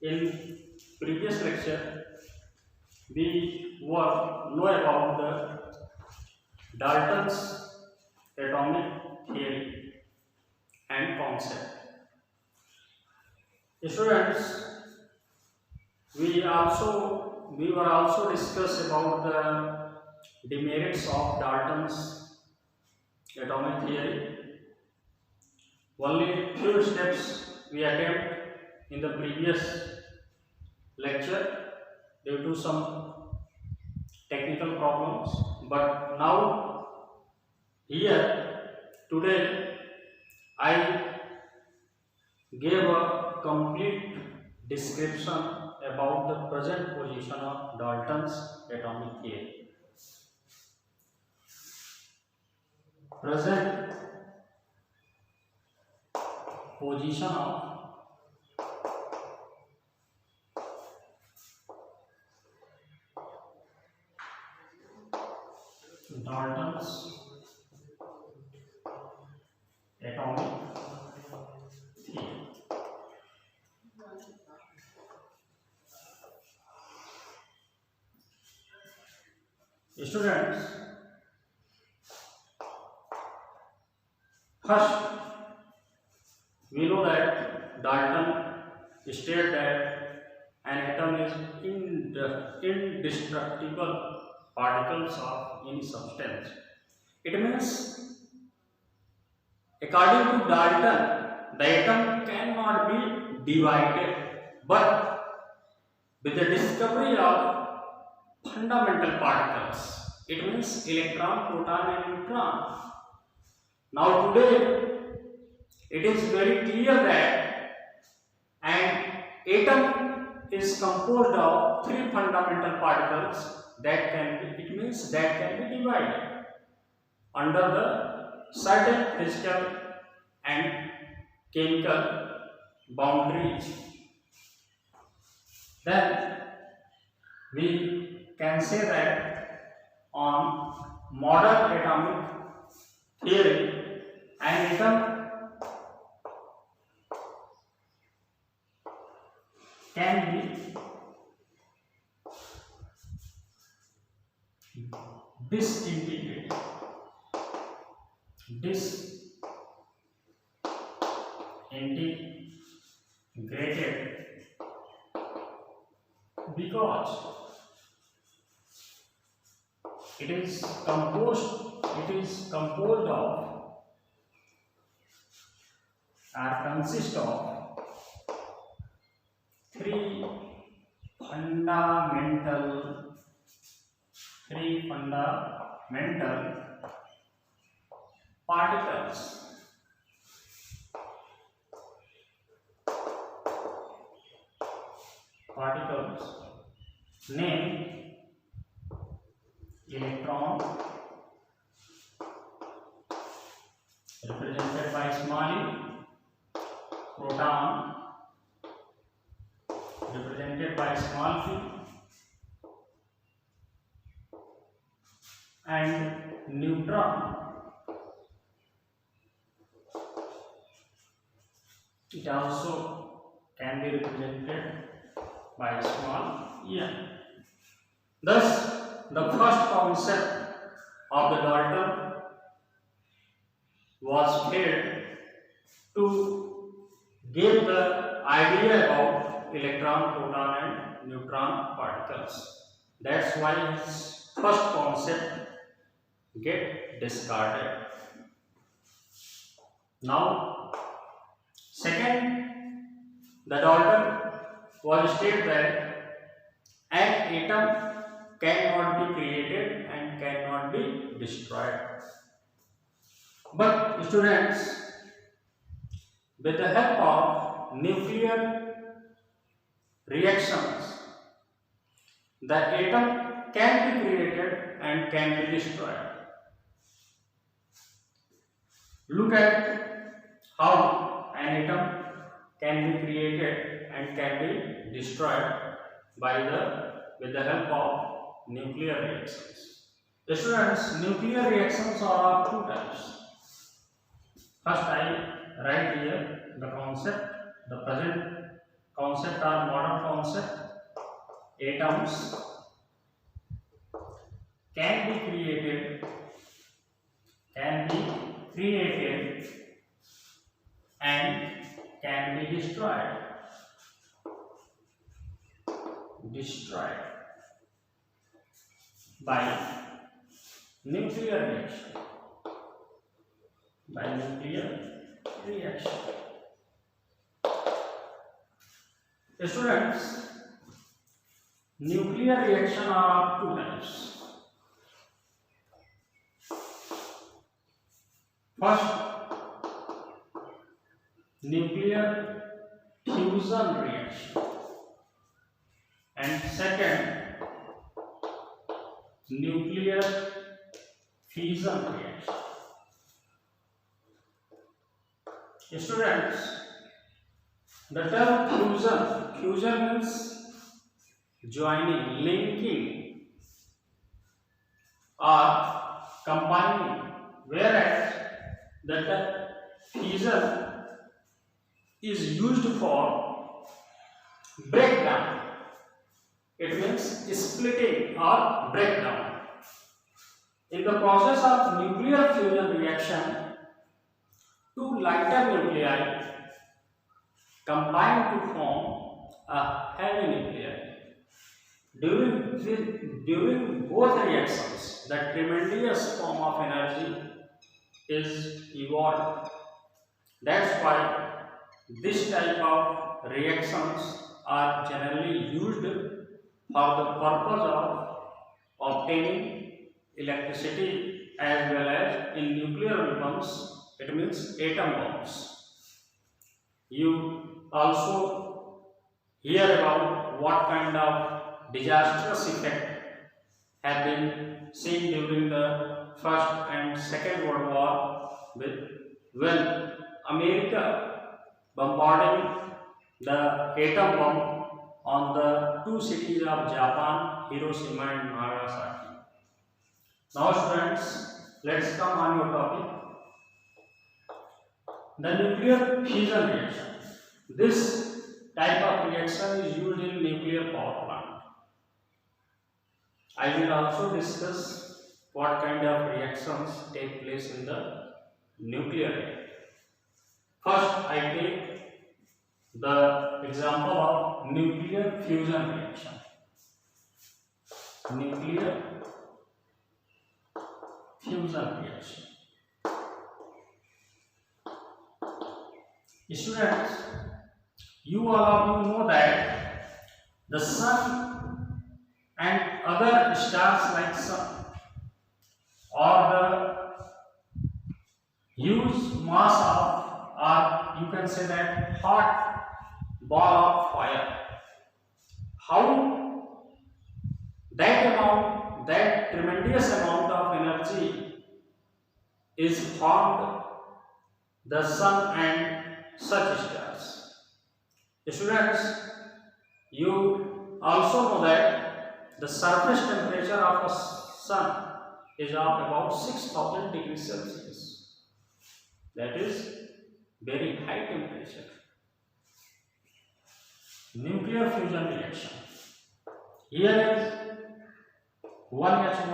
In previous lecture, we were know about the Dalton's atomic theory and concept. Students, we were also discuss about the demerits of Dalton's atomic theory. Only few steps we attempt in the previous lecture due to some technical problems, but now here today I gave a complete description about the present position of Dalton's atomic theory. Present position of Dalton's atomic theory. Students, first we know that Dalton stated that an atom is indestructible particles of any substance. It means, according to Dalton, the atom cannot be divided, but with the discovery of fundamental particles, it means electron, proton and neutron. Now today it is very clear that an atom is composed of three fundamental particles that can be, it means that can be divided under the certain physical and chemical boundaries. Then we can say that on modern atomic theory, an atom can be disintegrated because it is composed of or consists of three fundamental particles. Name electron, represented by small e, proton, represented by small p, and neutron. It also can be represented by small n. Thus, the first concept of the Dalton was made to give the idea about electron, proton and neutron particles. That's why his first concept get discarded. Now, second, the Dalton was stated that an atom cannot be created and cannot be destroyed. But students, with the help of nuclear reactions, the atom can be created and can be destroyed. Look at how an atom can be created and can be destroyed with the help of nuclear reactions. Students, nuclear reactions are of two types. First, I write here the concept, the present concept or modern concept, atoms can be created and can be destroyed by nuclear reaction. Students, nuclear reaction are of two types. First, nuclear fusion reaction, and second, nuclear fission reaction. Students, the term fusion means joining, linking or combining, whereas the term fission is used for breakdown. It means splitting or breakdown. In the process of nuclear fusion reaction, two lighter nuclei combine to form a heavy nuclei. During both reactions, the tremendous form of energy is evolved. That's why this type of reactions are generally used for the purpose of obtaining electricity as well as in nuclear weapons, it means atom bombs. You also hear about what kind of disastrous effect have been seen during the First and Second World War when America bombarding the atom bomb on the two cities of Japan, Hiroshima and Nagasaki. Now students, let's come on your topic. The nuclear fission reaction. This type of reaction is used in nuclear power plant. I will also discuss what kind of reactions take place in the nuclear reactor. First, I take the example of nuclear fusion reaction. Nuclear fusion reaction. Students, you all of you know that the sun and other stars like sun or the huge mass of, or you can say that hot ball of fire, how that tremendous amount of energy is formed the sun and such stars. Students, you also know that the surface temperature of a sun is of about 6000 degrees Celsius. That is very high temperature. Nuclear fusion reaction. Here is 1H2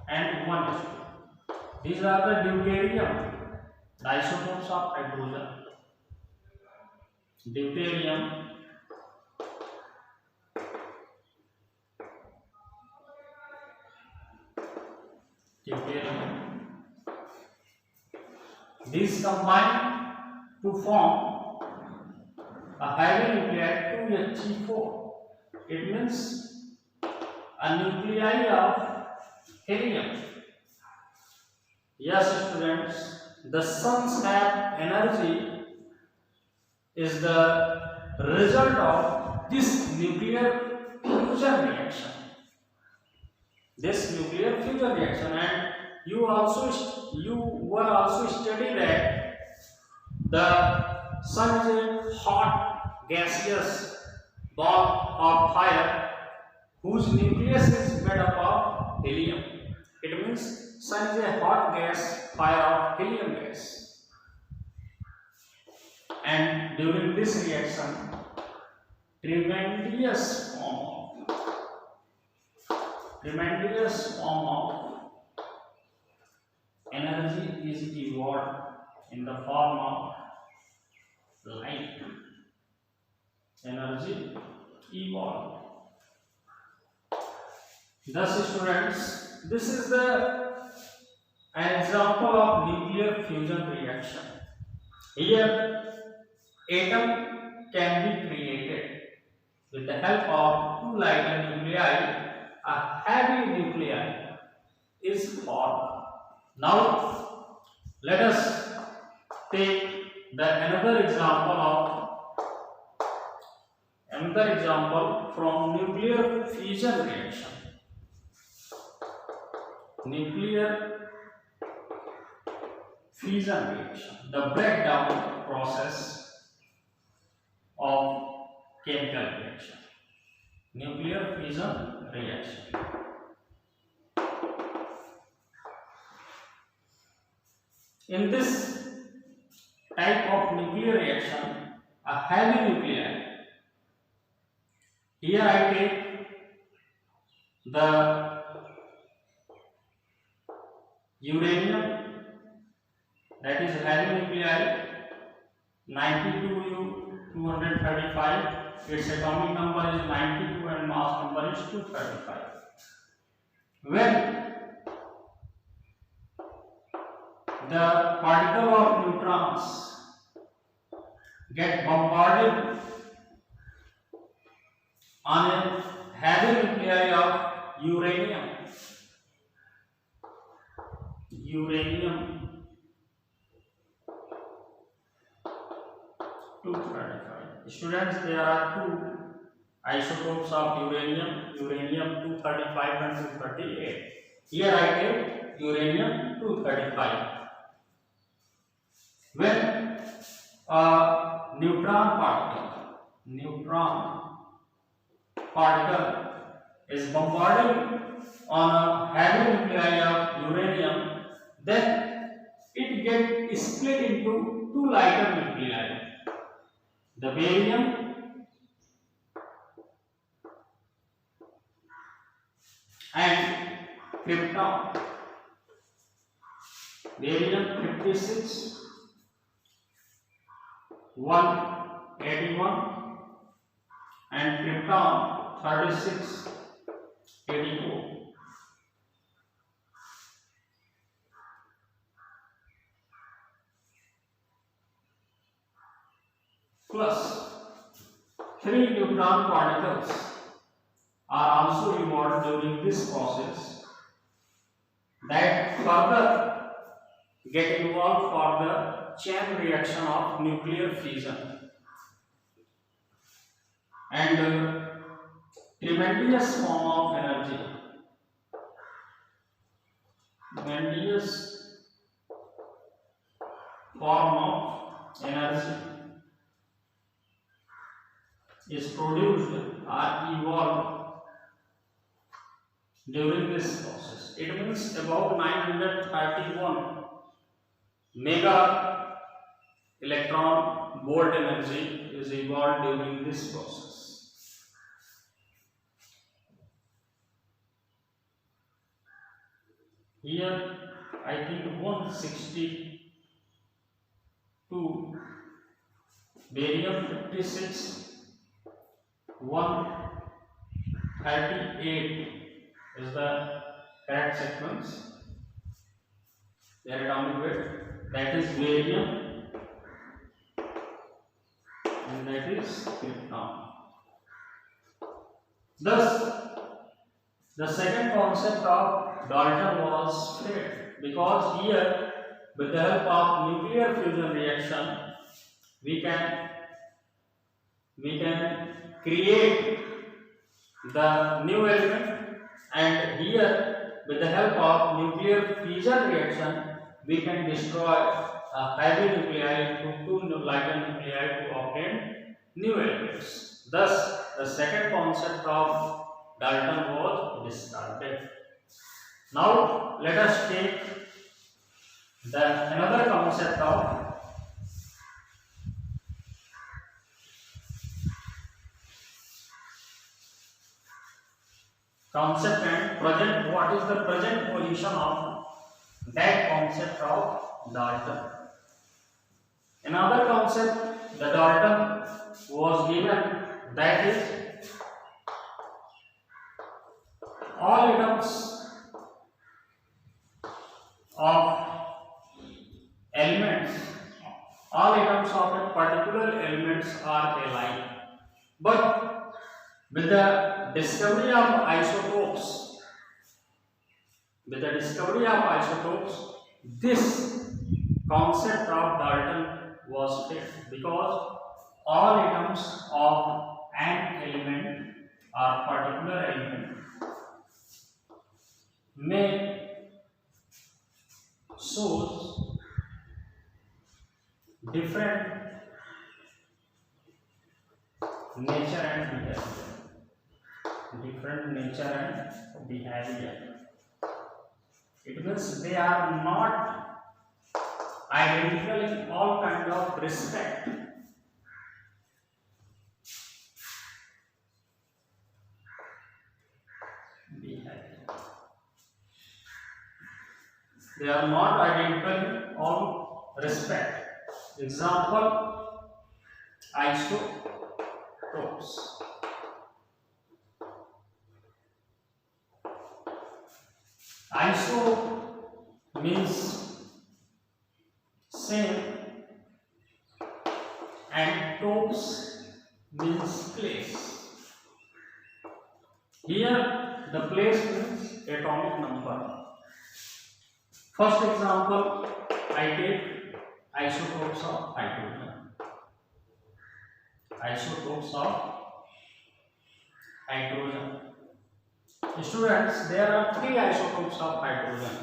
and 1H2. These are the deuterium, the isotopes of hydrogen. Deuterium, these combine to form a heavy nuclei 2He4. It means a nuclei of helium. Yes, students, the sun's energy is the result of this nuclear fusion reaction. And you will also study that the sun is a hot gaseous ball of fire whose nucleus is made up of helium. It means sun is a hot gas fire of helium gas. and during this reaction tremendous form of energy is evolved in the form of light. Energy evolved. Thus students, this is an example of nuclear fusion reaction. Here atom can be created with the help of two lighter nuclei. A heavy nuclei is formed. Now let us take another example from nuclear fusion reaction. Nuclear fusion reaction, the breakdown process of chemical reaction. Nuclear fusion reaction. In this type of nuclear reaction, a heavy nuclei. Here I take the uranium, that is heavy nuclei 92U235. Its atomic number is 92 and mass number is 235. When the particle of neutrons get bombarded on a heavy nuclei of uranium 235. Students, there are two isotopes of uranium 235 and 238. Here I take uranium 235. When a neutron particle is bombarded on a heavy nuclei of uranium, then it gets split into two lighter nuclei, the barium and krypton. Barium 56 181 and krypton 36 84. Plus 3 neutron particles are also evolved during this process that further get involved for the chain reaction of nuclear fusion. And tremendous form of energy, is produced or evolved during this process. It means about 931 mega electron volt energy is evolved during this process. Here I think 162 barium 56 138 is the correct sequence. Their atomic weight, that is barium and that is krypton. Thus the second concept of Dalton was failed, because here with the help of nuclear fusion reaction we can create the new element, and here with the help of nuclear fusion reaction we can destroy a heavy nuclei into two lighter nuclei to obtain new elements. Thus the second concept of Dalton was discarded. Now let us take another concept of concept and present, what is the present position of that concept of Dalton. Another concept the Dalton was given, that is all atoms of elements, all atoms of a particular elements are alike, but with the discovery of isotopes, this concept of Dalton was failed, because all atoms of an element or particular element may show different nature and behavior. It means they are not identical in all kind of respect. They are not identical in all respect. Example, isotopes. Iso means same and topes means place. Here the place means atomic number. First example, I take isotopes of hydrogen. Students, there are 3 isotopes of hydrogen,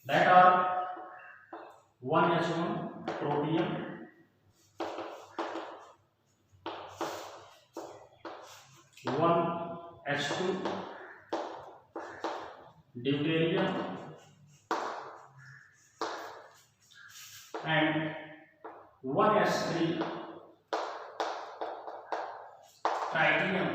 that are 1H1 protium, 1H2 deuterium, and 1S3 tritium.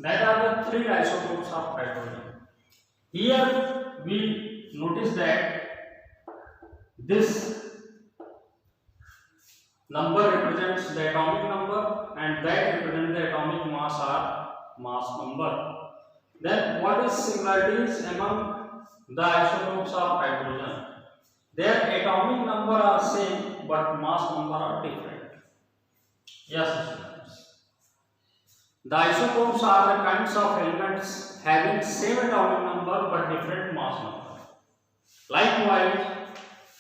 That are the 3 isotopes of hydrogen. Here we notice that this number represents the atomic number and that represents the atomic mass or mass number. Then what is similarities among the isotopes of hydrogen? Their atomic number are same but mass number are different. Yes, students. The isotopes are the kinds of elements having same atomic number but different mass number. Likewise,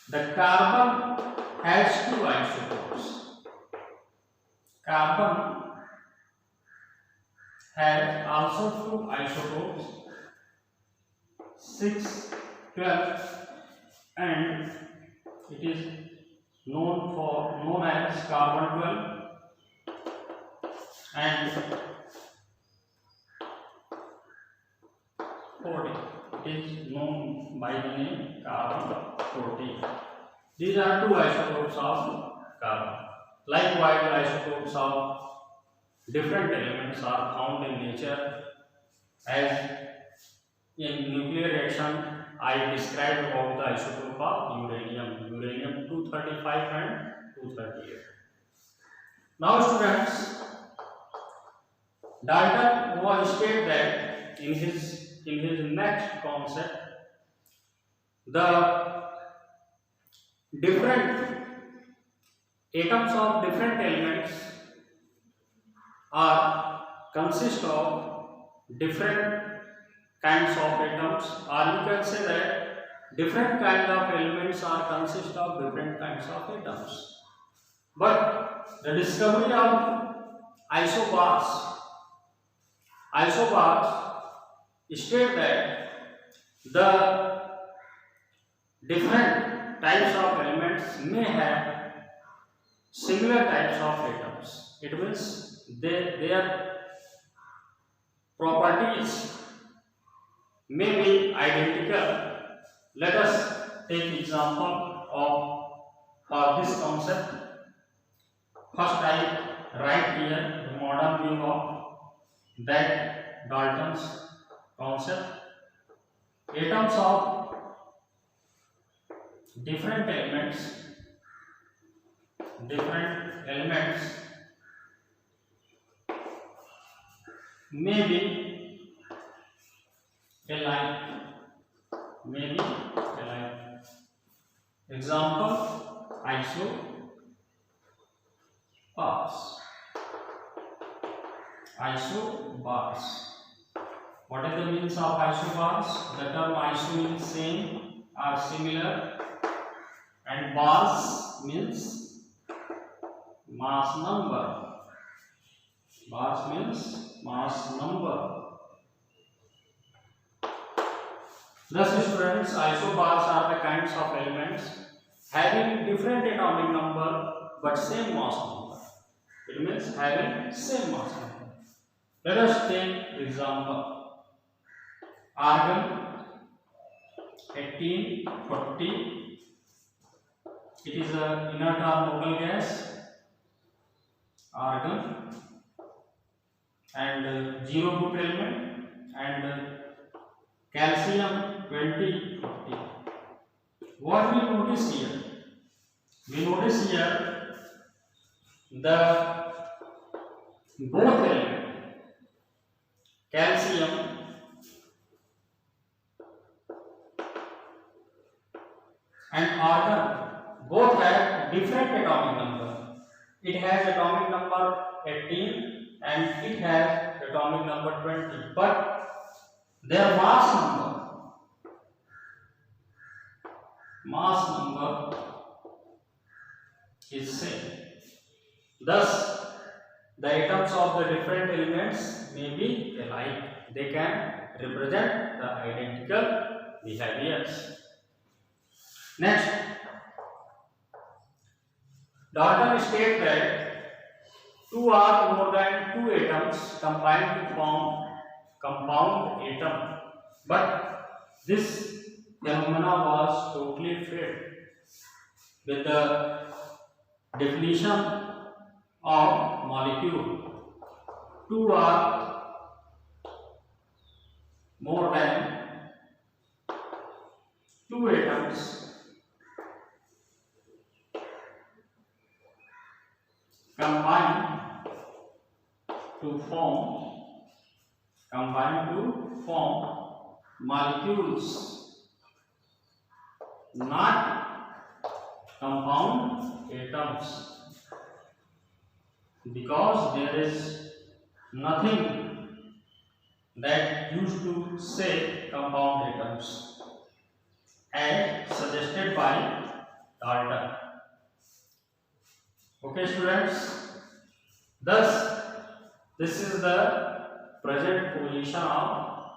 the carbon has 2 isotopes. Carbon has also 2 isotopes, 6, 12, and it is known as carbon 12 and 14. It is known by the name carbon 14. These are 2 isotopes of carbon. Likewise, isotopes of different elements are found in nature. As in nuclear reaction, I described about the isotope of uranium 235 and 238. Now students, Dalton was stated that in his next concept, the different atoms of different elements are consist of different kinds of atoms, or you can say that different kind of elements are consist of different kinds of atoms. But the discovery of isobars state that the different types of elements may have similar types of atoms. It means their properties may be identical. Let us take example of this concept. First I write here the modern view of that Dalton's concept. Atoms of different elements may be alike. Example, isobars. What is the means of isobars? The term iso means same or similar, and bars means mass number. Thus, students, isobars are the kinds of elements having different atomic number but same mass number. It means having same mass number. Let us take example. Argon 1840. It is a inert or local gas. Argon and 0 group element, and calcium 2040. What we notice here? We notice here the both element, calcium and argon, both have different atomic number. It has atomic number 18 and it has atomic number 20, but their mass number is same. Thus, the atoms of the different elements may be alike. They can represent the identical behaviors. Next, Dalton states that two or more than two atoms combine to form compound atom, but this phenomena was totally failed with the definition of molecule. Two or more than two atoms combine to form molecules, not compound atoms, because there is nothing that used to say compound atoms as suggested by Dalton. Okay, students, thus this is the present position of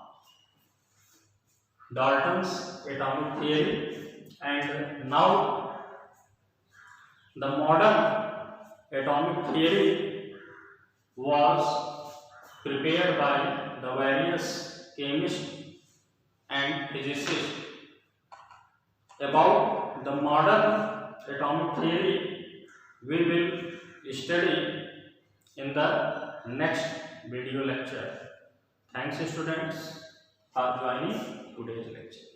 Dalton's atomic theory, and now the modern atomic theory was prepared by the various chemists and physicists. About the modern atomic theory we will study in the next video lecture. Thanks, students, for joining today's lecture.